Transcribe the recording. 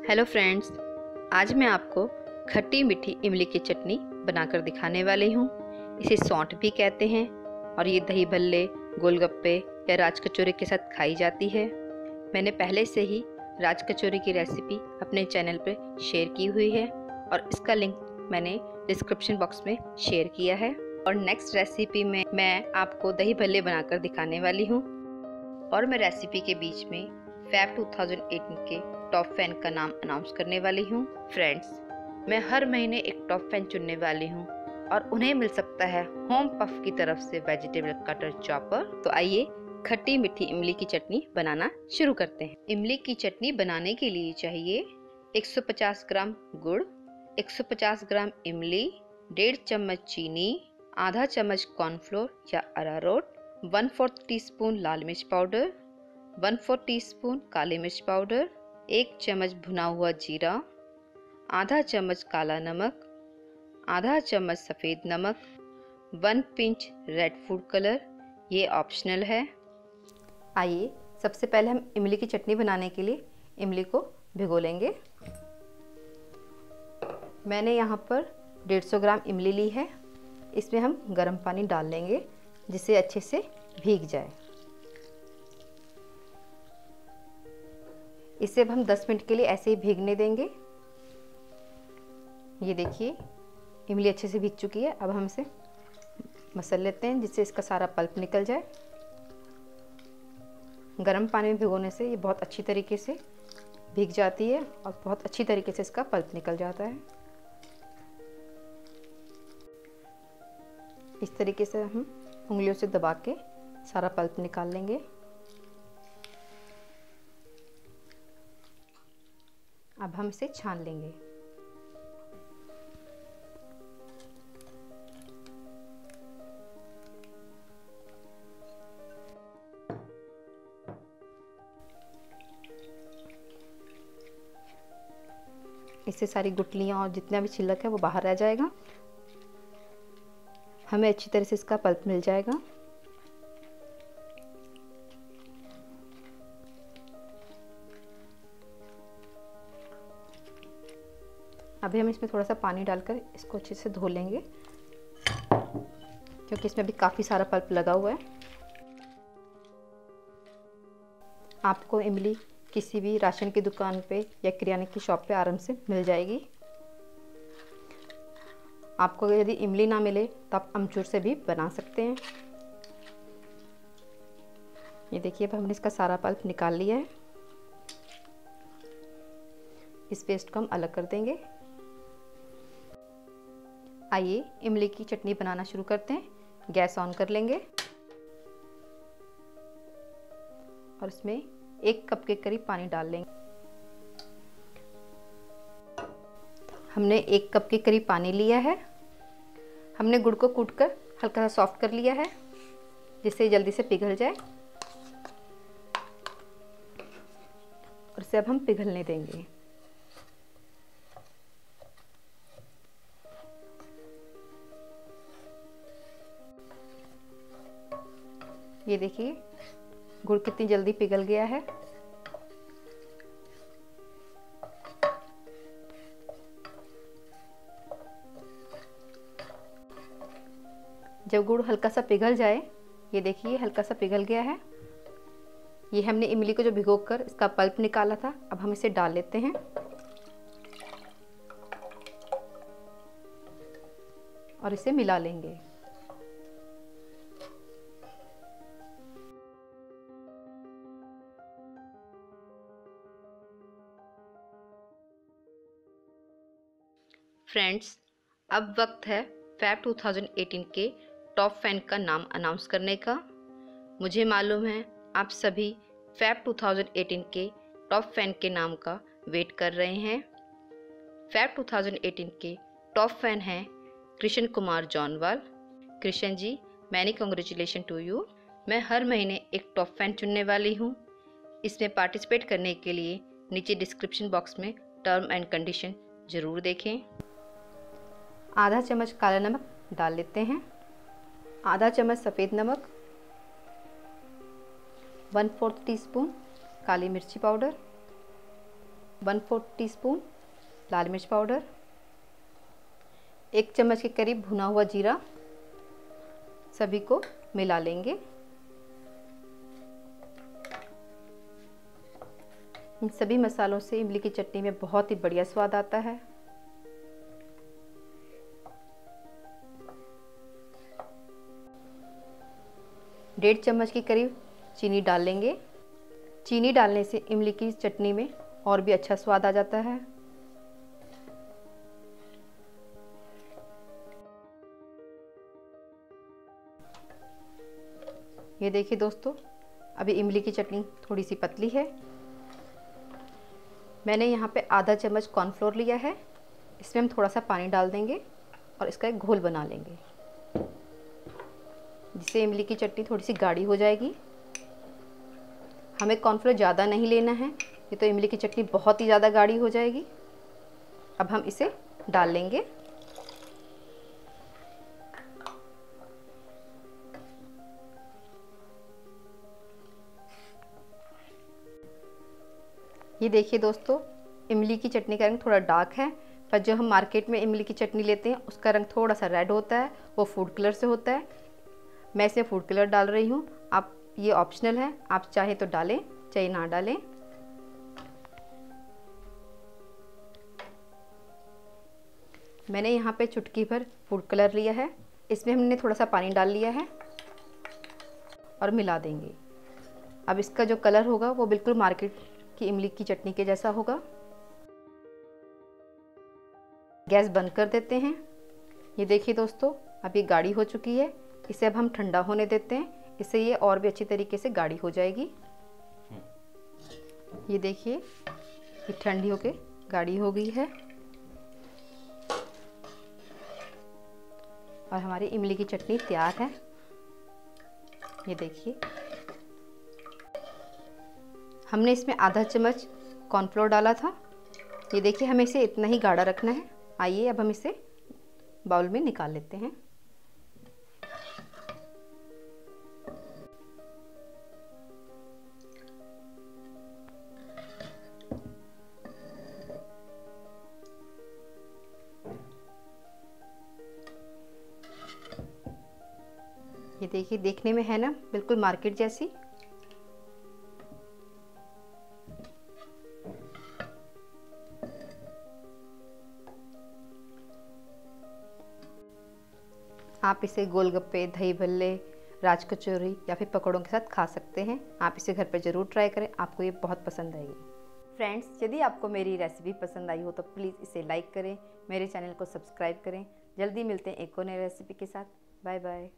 Hello friends, आज मैं आपको खट्टी मीठी इमली की चटनी बनाकर दिखाने वाली हूँ। इसे सौंठ भी कहते हैं और ये दही भल्ले, गोलगप्पे या राज कचौरी के साथ खाई जाती है। मैंने पहले से ही राज कचौरी की रेसिपी अपने चैनल पर शेयर की हुई है और इसका लिंक मैंने डिस्क्रिप्शन बॉक्स में शेयर किया है। और नेक्स्ट रेसिपी में मैं आपको दही भल्ले बनाकर दिखाने वाली हूँ और मैं रेसिपी के बीच में फैब 2018 के टॉप फैन का नाम अनाउंस करने वाली हूँ। फ्रेंड्स, मैं हर महीने एक टॉप फैन चुनने वाली हूँ और उन्हें मिल सकता है होम पफ की तरफ से वेजिटेबल कटर चॉपर। तो आइए खट्टी मीठी इमली की चटनी बनाना शुरू करते हैं। इमली की चटनी बनाने के लिए चाहिए 150 ग्राम गुड़, 150 ग्राम इमली, 1.5 चम्मच चीनी, आधा चम्मच कॉर्नफ्लोर या अरारोट, 1/4 टीस्पून लाल मिर्च पाउडर, 1/4 टीस्पून काली मिर्च पाउडर, 1 चम्मच भुना हुआ जीरा, आधा चम्मच काला नमक, आधा चम्मच सफ़ेद नमक, 1 पिंच रेड फूड कलर। ये ऑप्शनल है। आइए सबसे पहले हम इमली की चटनी बनाने के लिए इमली को भिगो लेंगे। मैंने यहाँ पर 150 ग्राम इमली ली है। इसमें हम गर्म पानी डाल लेंगे जिससे अच्छे से भीग जाए। इसे अब हम 10 मिनट के लिए ऐसे ही भीगने देंगे। ये देखिए इमली अच्छे से भीग चुकी है। अब हम इसे मसल लेते हैं जिससे इसका सारा पल्प निकल जाए। गर्म पानी में भिगोने से ये बहुत अच्छी तरीके से भीग जाती है और बहुत अच्छी तरीके से इसका पल्प निकल जाता है। इस तरीके से हम उंगलियों से दबा के सारा पल्प निकाल लेंगे। अब हम इसे छान लेंगे। इससे सारी गुठलियाँ और जितना भी छिलक है वो बाहर रह जाएगा। हमें अच्छी तरह से इसका पल्प मिल जाएगा। अभी हम इसमें थोड़ा सा पानी डालकर इसको अच्छे से धो लेंगे क्योंकि इसमें भी काफ़ी सारा पल्प लगा हुआ है। आपको इमली किसी भी राशन की दुकान पे या किराने की शॉप पे आराम से मिल जाएगी। आपको यदि इमली ना मिले तो आप अमचूर से भी बना सकते हैं। ये देखिए अब हमने इसका सारा पल्प निकाल लिया है। इस पेस्ट को हम अलग कर देंगे। आइए इमली की चटनी बनाना शुरू करते हैं। गैस ऑन कर लेंगे और इसमें 1 कप के करीब पानी डाल लेंगे। हमने 1 कप के करीब पानी लिया है। हमने गुड़ को कूटकर हल्का सा सॉफ्ट कर लिया है जिससे जल्दी से पिघल जाए और इसे अब हम पिघलने देंगे। ये देखिए गुड़ कितनी जल्दी पिघल गया है। जब गुड़ हल्का सा पिघल जाए, ये देखिए हल्का सा पिघल गया है। ये हमने इमली को जो भिगोकर इसका पल्प निकाला था, अब हम इसे डाल लेते हैं और इसे मिला लेंगे। फ्रेंड्स, अब वक्त है फैब 2018 के टॉप फैन का नाम अनाउंस करने का। मुझे मालूम है आप सभी फैब 2018 के टॉप फैन के नाम का वेट कर रहे हैं। फैब 2018 के टॉप फैन हैं Krishna Kumar जॉनवाल। Krishna ji, many congratulation to you. मैं हर महीने एक टॉप फैन चुनने वाली हूँ। इसमें पार्टिसिपेट करने के लिए नीचे डिस्क्रिप्शन बॉक्स में टर्म एंड कंडीशन ज़रूर देखें। आधा चम्मच काला नमक डाल लेते हैं, आधा चम्मच सफ़ेद नमक, 1/4 टीस्पून काली मिर्ची पाउडर, 1/4 टीस्पून लाल मिर्च पाउडर, 1 चम्मच के करीब भुना हुआ जीरा, सभी को मिला लेंगे। इन सभी मसालों से इमली की चटनी में बहुत ही बढ़िया स्वाद आता है। डेढ़ चम्मच के करीब चीनी डाल लेंगे। चीनी डालने से इमली की चटनी में और भी अच्छा स्वाद आ जाता है। ये देखिए दोस्तों, अभी इमली की चटनी थोड़ी सी पतली है। मैंने यहाँ पे आधा चम्मच कॉर्नफ्लोर लिया है। इसमें हम थोड़ा सा पानी डाल देंगे और इसका एक घोल बना लेंगे, जिससे इमली की चटनी थोड़ी सी गाढ़ी हो जाएगी। हमें कॉर्नफ्लोर ज़्यादा नहीं लेना है, ये तो इमली की चटनी बहुत ही ज़्यादा गाढ़ी हो जाएगी। अब हम इसे डाल लेंगे। ये देखिए दोस्तों, इमली की चटनी का रंग थोड़ा डार्क है, पर जो हम मार्केट में इमली की चटनी लेते हैं उसका रंग थोड़ा सा रेड होता है, वो फूड कलर से होता है। मैं इसमें फूड कलर डाल रही हूँ। आप ये ऑप्शनल है, आप चाहे तो डालें चाहे ना डालें। मैंने यहाँ पे चुटकी भर फूड कलर लिया है। इसमें हमने थोड़ा सा पानी डाल लिया है और मिला देंगे। अब इसका जो कलर होगा वो बिल्कुल मार्केट की इमली की चटनी के जैसा होगा। गैस बंद कर देते हैं। ये देखिए दोस्तों, अब ये गाढ़ी हो चुकी है। इसे अब हम ठंडा होने देते हैं, इससे ये और भी अच्छी तरीके से गाढ़ी हो जाएगी। ये देखिए, ये ठंडी होके गाढ़ी हो गई है और हमारी इमली की चटनी तैयार है। ये देखिए, हमने इसमें आधा चम्मच कॉर्नफ्लोर डाला था। ये देखिए, हमें इसे इतना ही गाढ़ा रखना है। आइए अब हम इसे बाउल में निकाल लेते हैं। ये देखिए, देखने में है ना बिल्कुल मार्केट जैसी। आप इसे गोलगप्पे, दही भल्ले, राज कचौरी या फिर पकौड़ों के साथ खा सकते हैं। आप इसे घर पर ज़रूर ट्राई करें, आपको ये बहुत पसंद आएगी। फ्रेंड्स, यदि आपको मेरी रेसिपी पसंद आई हो तो प्लीज़ इसे लाइक करें, मेरे चैनल को सब्सक्राइब करें। जल्दी मिलते हैं एक और नई रेसिपी के साथ। Bye bye.